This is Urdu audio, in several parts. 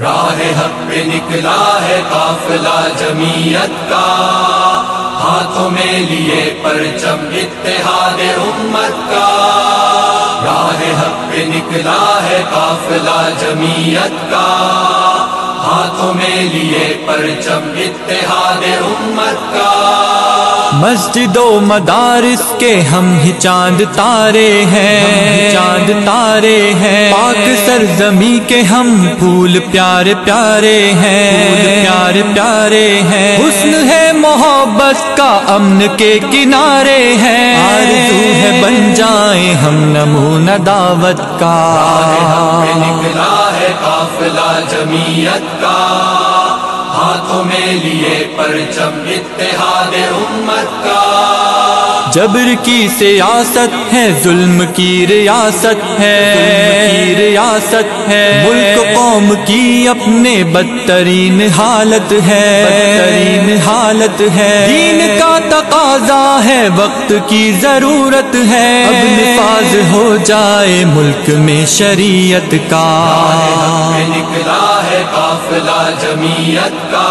راہ حق پہ نکلا ہے قافلہ جمعیت کا، ہاتھوں میں لیے پرچم اتحاد امت کا۔ راہ حق پہ نکلا ہے قافلہ جمعیت کا، ہاتھوں میں لیے پرچم اتحاد امت کا۔ مسجد و مدارس کے ہم ہی چاند تارے ہیں، چاند تارے ہیں۔ پاک سرزمی کے ہم پھول پیارے پیارے ہیں، پھول پیارے پیارے ہیں۔ حسن ہے محبت کا امن کے کنارے ہیں، آرزو ہے بن جائیں ہم نمونہ دعوت کا۔ راہ پہ نکلا ہے قافلہ جمعیت کا، ہاتھوں میں لیے پرچم اتحاد امت کا۔ جبر کی سیاست ہے، ظلم کی ریاست ہے، ظلم کی ریاست ہے۔ ملک قوم کی اپنے بدترین حالت ہے، بدترین حالت ہے۔ دین کا تقاضا ہے، وقت کی ضرورت ہے، اب نفاذ ہو جائے ملک میں شریعت کا۔ راہ پہ نکلا ہے قافلہ جمعیت کا،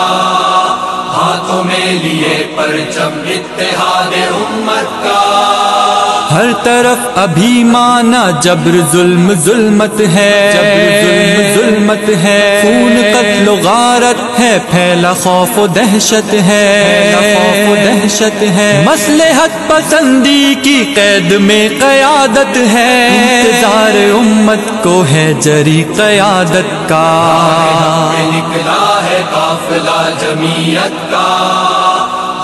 ہاتھوں میں لیے پرچم اتحاد امت کا۔ ہر طرف ابھی مانا جبر ظلم ظلمت ہے، جبر ظلم ظلمت ہے۔ خون قتل و غارت ہے، پھیلا خوف و دہشت ہے، پھیلا خوف و دہشت ہے۔ مصلحت پسندی کی قید میں قیادت ہے، انتظار امت کو ہے جری قیادت کا۔ راہ پہ نکلا ہے قافلہ جمعیت کا،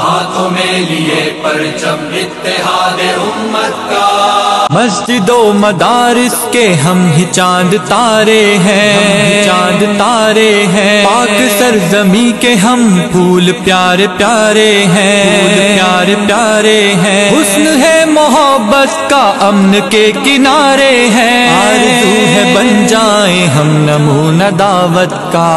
ہاتھوں میں لیے پرچم اتحاد امت کا۔ مسجد و مدارس کے ہم ہی چاند تارے ہیں، چاند تارے ہیں۔ پاک سرزمی کے ہم پھول پیارے پیارے ہیں، پھول پیارے پیارے ہیں۔ حسن ہے محبت کا امن کے کنارے ہیں، آرزو ہے بن جائیں ہم نمونہ دعوت کا۔